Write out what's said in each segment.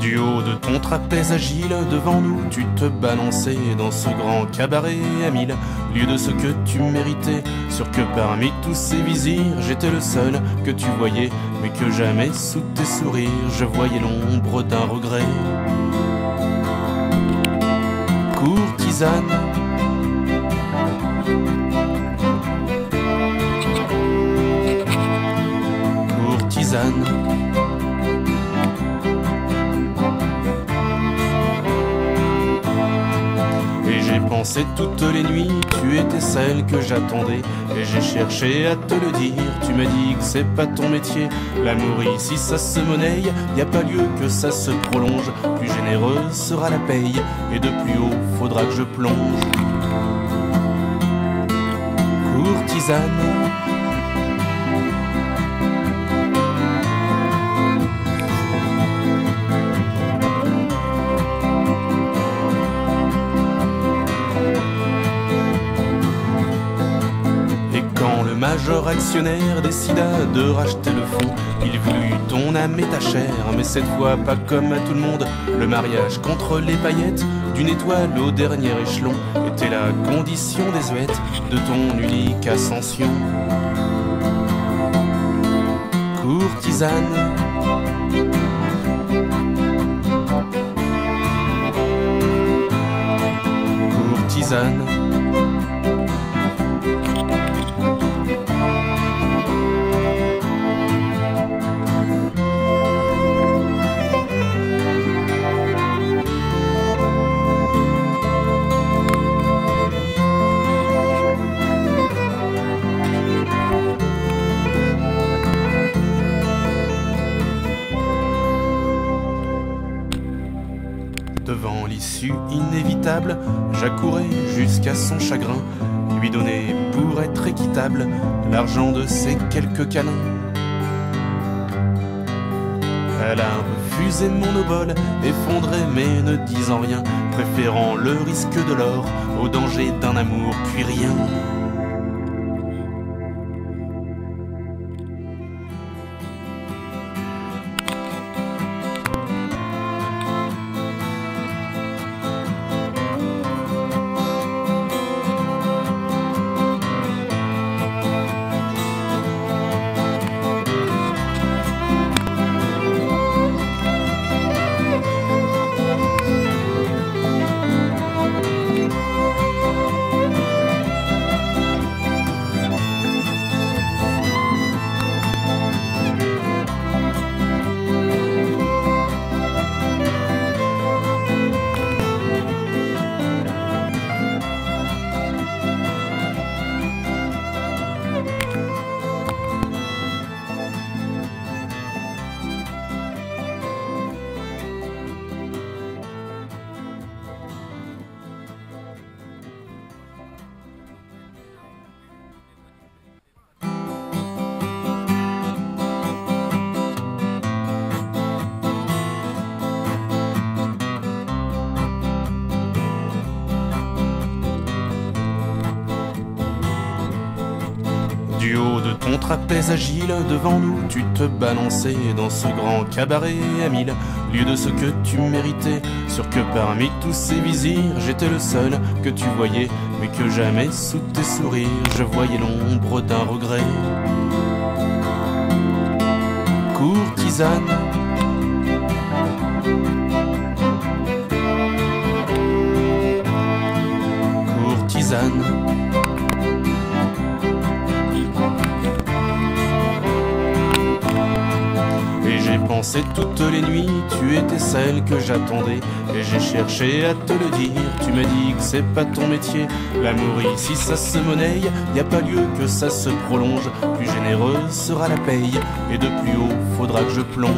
Du haut de ton trapèze agile, devant nous, tu te balançais dans ce grand cabaret à 1000 lieues de ce que tu méritais. Sûr que parmi tous ces vizirs, j'étais le seul que tu voyais, mais que jamais sous tes sourires, je voyais l'ombre d'un regret. Courtisane, courtisane, et j'ai pensé toutes les nuits, tu étais celle que j'attendais, et j'ai cherché à te le dire, tu m'as dit que c'est pas ton métier. L'amour ici ça se monnaie, y a pas lieu que ça se prolonge, plus généreuse sera la paye, et de plus haut faudra que je plonge. Courtisane, major actionnaire décida de racheter le fonds. Il voulut ton âme et ta chair, mais cette fois pas comme à tout le monde. Le mariage contre les paillettes, d'une étoile au dernier échelon, était la condition désuète de ton unique ascension. Courtisane, courtisane, devant l'issue inévitable, j'accourais jusqu'à son chagrin, lui donner pour être équitable l'argent de ses quelques câlins. Elle a refusé mon obole, effondré mais ne disant rien, préférant le risque de l'or au danger d'un amour puis rien. Du haut de ton trapèze agile, devant nous, tu te balançais dans ce grand cabaret à 1000 lieues de ce que tu méritais. Sûr que parmi tous ces vizirs, j'étais le seul que tu voyais, mais que jamais sous tes sourires, je voyais l'ombre d'un regret. Courtisane, courtisane, et j'ai pensé toutes les nuits, tu étais celle que j'attendais, et j'ai cherché à te le dire, tu m'as dit que c'est pas ton métier. L'amour ici ça se monnaie, y a pas lieu que ça se prolonge, plus généreuse sera la paye, et de plus haut faudra que je plonge.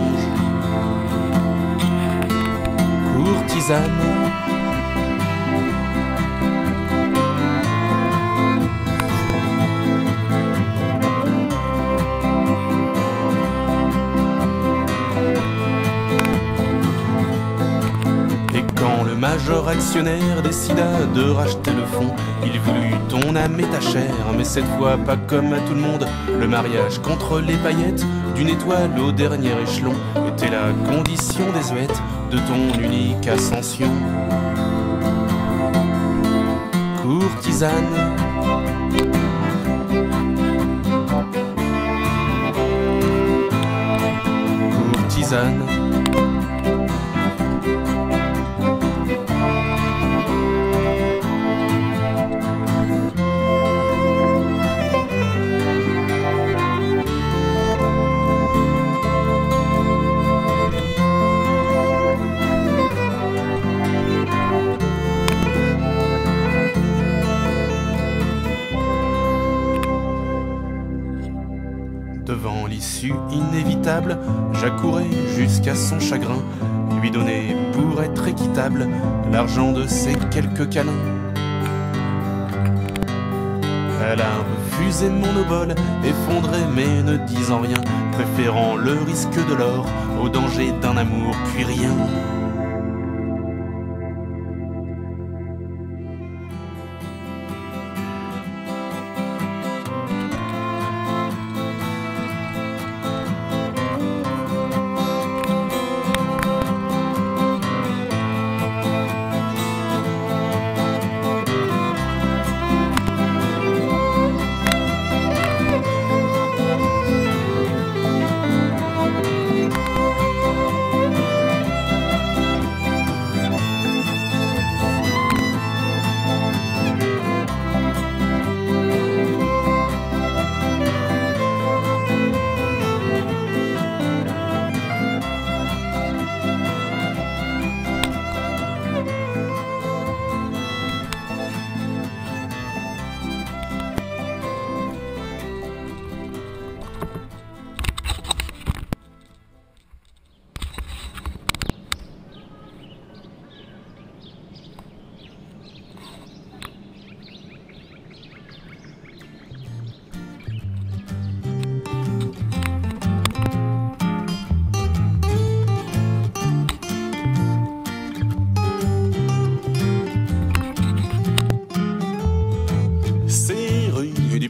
Courtisane, major actionnaire décida de racheter le fonds. Il voulut ton âme et ta chair, mais cette fois pas comme à tout le monde. Le mariage contre les paillettes, d'une étoile au dernier échelon, T'es la condition désuète de ton unique ascension. Courtisane, courtisane, devant l'issue inévitable, j'accourais jusqu'à son chagrin, lui donner pour être équitable l'argent de ses quelques câlins. Elle a refusé mon obole, effondré mais ne disant rien, préférant le risque de l'or au danger d'un amour puis rien.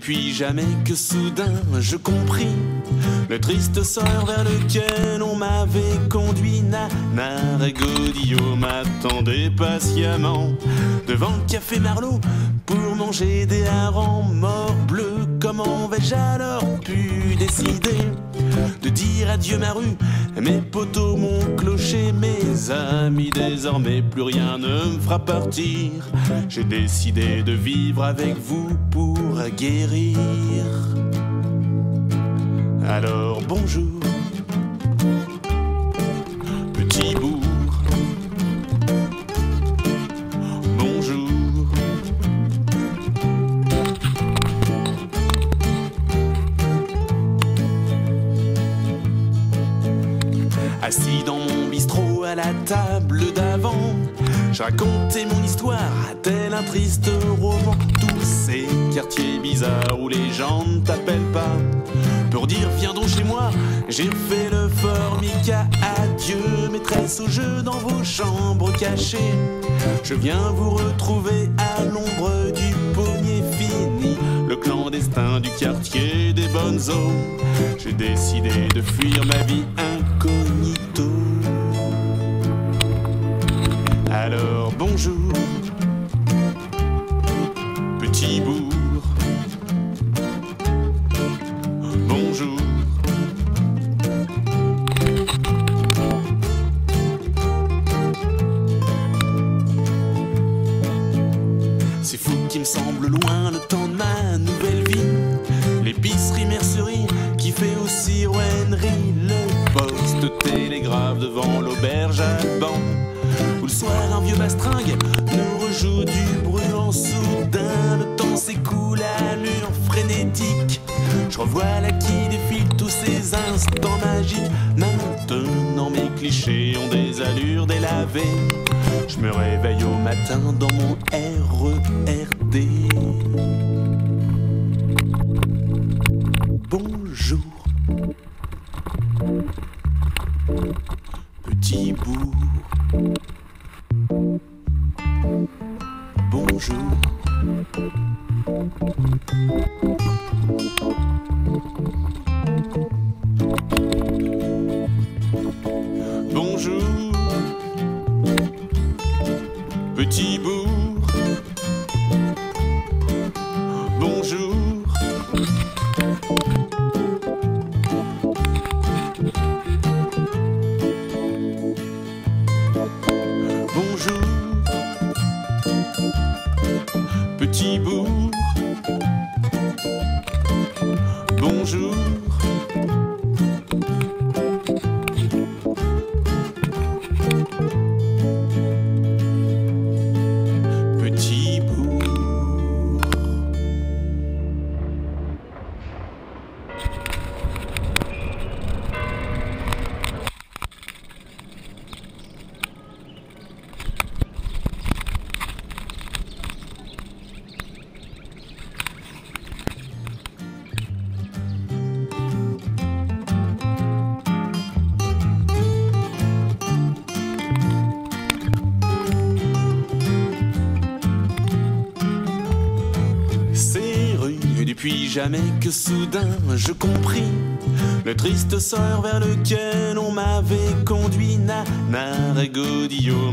Puis jamais que soudain je compris le triste sort vers lequel on m'avait conduit. Nanar et Godillot m'attendaient patiemment devant le café Marlot pour manger des harengs morts bleus. Comment vais-je alors pu décider de dire adieu ma rue, mes poteaux, mon clocher, mes amis? Désormais plus rien ne me fera partir. J'ai décidé de vivre avec vous pour guérir. Alors bonjour, petit bourg. Bonjour. Assis dans mon bistrot à la table d'avant, je racontais mon histoire, tel un triste roman. Tous ces quartiers bizarres où les gens ne t'appellent pas pour dire viens donc chez moi. J'ai fait le formica, adieu maîtresse au jeu dans vos chambres cachées. Je viens vous retrouver à l'ombre du pommier fini, le clandestin du quartier des bonnes eaux. J'ai décidé de fuir ma vie incognito. Alors bonjour, petit bourg. Bonjour. C'est fou qu'il me semble loin le temps de ma nouvelle vie. L'épicerie mercerie qui fait aussi rouennerie, le poste télégraphe devant l'auberge à banc, où le soir un vieux bastringue nous rejoue du brûlant. Soudain le temps s'écoule à allure frénétique. Je revois là qui défile tous ces instants magiques. Maintenant mes clichés ont des allures délavées. Je me réveille au matin dans mon RERD. Bonjour, petit bourg. Bonjour. Petit bourg, bonjour. Bonjour, petit bourg, bonjour. Petit bourg. Et puis jamais que soudain je compris le triste sort vers lequel on m'avait conduit. Nanar et Godillot.